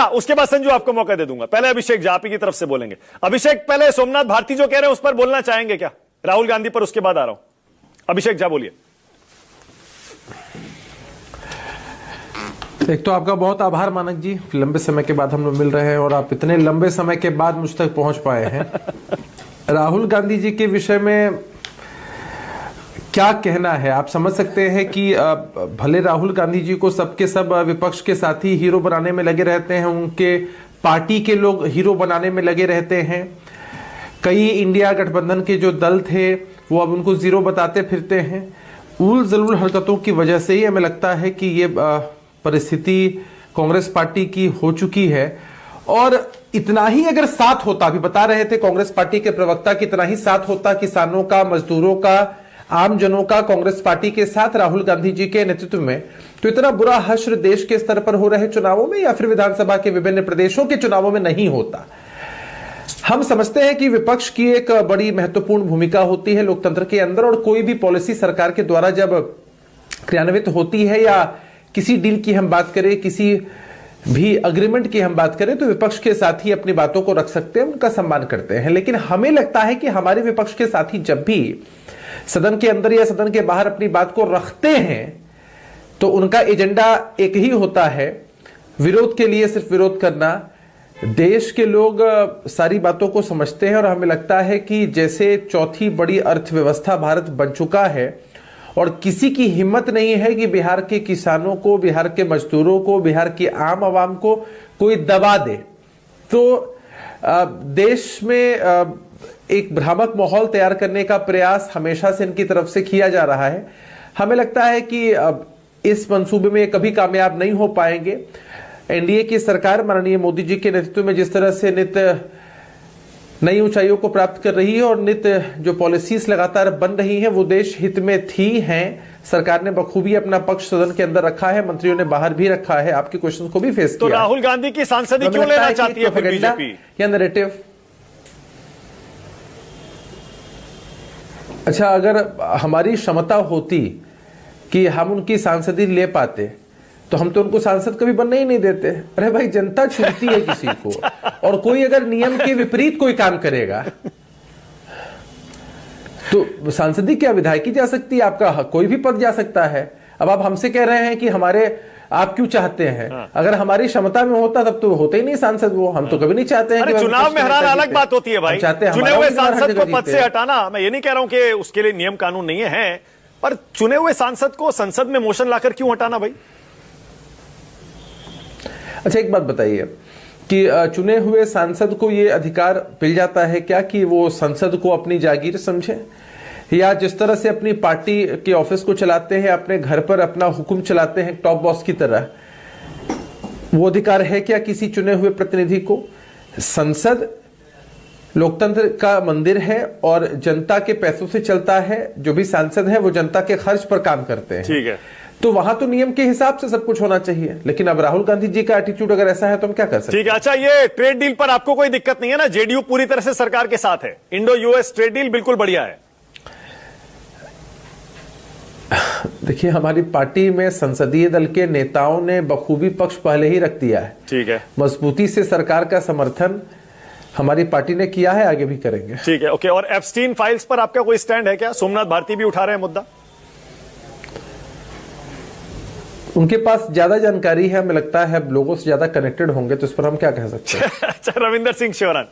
झा, उसके बाद संजू आपको मौका दे दूंगा। पहले अभिषेक झा आप ही की तरफ से बोलेंगे। अभिषेक, पहले सोमनाथ भारती जो कह रहे हैं उस पर बोलना चाहेंगे क्या? राहुल गांधी पर, उसके बाद आ रहा हूं। अभिषेक झा बोलिए। एक तो आपका बहुत आभार मानक जी, लंबे समय के बाद हम लोग मिल रहे हैं और आप इतने लंबे समय के बाद मुझ तक पहुंच पाए हैं। राहुल गांधी जी के विषय में क्या कहना है? आप समझ सकते हैं कि भले राहुल गांधी जी को सबके सब विपक्ष के साथी हीरो बनाने में लगे रहते हैं, उनके पार्टी के लोग हीरो बनाने में लगे रहते हैं। कई इंडिया गठबंधन के जो दल थे वो अब उनको जीरो बताते फिरते हैं। उल जलूल हरकतों की वजह से ही हमें लगता है कि ये परिस्थिति कांग्रेस पार्टी की हो चुकी है। और इतना ही अगर साथ होता, अभी बता रहे थे कांग्रेस पार्टी के प्रवक्ता कि इतना ही साथ होता किसानों का, मजदूरों का, आम जनों का कांग्रेस पार्टी के साथ राहुल गांधी जी के नेतृत्व में, तो इतना बुरा हश्र देश के स्तर पर हो रहे चुनावों में या फिर विधानसभा के विभिन्न प्रदेशों के चुनावों में नहीं होता। हम समझते हैं कि विपक्ष की एक बड़ी महत्वपूर्ण भूमिका होती है लोकतंत्र के अंदर, और कोई भी पॉलिसी सरकार के द्वारा जब क्रियान्वित होती है या किसी डील की हम बात करें, किसी भी अग्रीमेंट की हम बात करें, तो विपक्ष के साथी अपनी बातों को रख सकते हैं, उनका सम्मान करते हैं। लेकिन हमें लगता है कि हमारे विपक्ष के साथी जब भी सदन के अंदर या सदन के बाहर अपनी बात को रखते हैं तो उनका एजेंडा एक ही होता है, विरोध के लिए सिर्फ विरोध करना। देश के लोग सारी बातों को समझते हैं और हमें लगता है कि जैसे चौथी बड़ी अर्थव्यवस्था भारत बन चुका है और किसी की हिम्मत नहीं है कि बिहार के किसानों को, बिहार के मजदूरों को, बिहार की आम आवाम को कोई दबा दे, तो देश में एक भ्रामक माहौल तैयार करने का प्रयास हमेशा से इनकी तरफ से किया जा रहा है। हमें लगता है कि इस मंसूबे में कभी कामयाब नहीं हो पाएंगे। एनडीए की सरकार माननीय मोदी जी के नेतृत्व में जिस तरह से नित्य नई ऊंचाइयों को प्राप्त कर रही है और नित्य जो पॉलिसीज लगातार बन रही हैं वो देश हित में थी हैं। सरकार ने बखूबी अपना पक्ष सदन के अंदर रखा है, मंत्रियों ने बाहर भी रखा है, आपके क्वेश्चन को भी फेस किया। तो राहुल गांधी की सांसदी क्यों लेना चाहती है फिर बीजेपी? या नैरेटिव? अच्छा, अगर हमारी क्षमता होती कि हम उनकी सांसदी ले पाते तो हम तो उनको सांसद कभी बनने ही नहीं देते। अरे भाई, जनता चुनती है किसी को, और कोई अगर नियम के विपरीत कोई काम करेगा तो सांसदी क्या विधायकी जा सकती है, आपका कोई भी पद जा सकता है। अब आप हमसे कह रहे हैं कि हमारे आप क्यों चाहते हैं? अगर हमारी क्षमता में होता तब तो होते ही नहीं सांसद वो। हम तो कभी नहीं चाहते हैं कि चुनाव में हराना अलग बात होती है भाई, चुने हुए सांसद को पद से हटाना। मैं ये नहीं कह रहा हूं कि उसके लिए नियम कानून नहीं है, पर चुने हुए सांसद को संसद में मोशन लाकर क्यों हटाना भाई? अच्छा, एक बात बताइए कि चुने हुए सांसद को यह अधिकार मिल जाता है क्या कि वो संसद को अपनी जागीर समझे, या जिस तरह से अपनी पार्टी के ऑफिस को चलाते हैं, अपने घर पर अपना हुक्म चलाते हैं टॉप बॉस की तरह, वो अधिकार है क्या किसी चुने हुए प्रतिनिधि को? संसद लोकतंत्र का मंदिर है और जनता के पैसों से चलता है। जो भी सांसद है वो जनता के खर्च पर काम करते हैं। ठीक है, तो वहां तो नियम के हिसाब से सब कुछ होना चाहिए। लेकिन अब राहुल गांधी जी का एटीट्यूड अगर ऐसा है तो हम क्या कर सकते हैं? ठीक है। अच्छा, ये ट्रेड डील पर आपको कोई दिक्कत नहीं है ना? जेडीयू पूरी तरह से सरकार के साथ है, इंडो यूएस ट्रेड डील बिल्कुल बढ़िया है। देखिए, हमारी पार्टी में संसदीय दल के नेताओं ने बखूबी पक्ष पहले ही रख दिया है। ठीक है, मजबूती से सरकार का समर्थन हमारी पार्टी ने किया है, आगे भी करेंगे। ठीक है, ओके। और एप्स्टीन फाइल्स पर आपका कोई स्टैंड है क्या? सोमनाथ भारती भी उठा रहे हैं मुद्दा। उनके पास ज्यादा जानकारी है, हमें लगता है लोगों से ज्यादा कनेक्टेड होंगे, तो इस पर हम क्या कह सकते हैं? अच्छा, रविंदर सिंह शिवरान।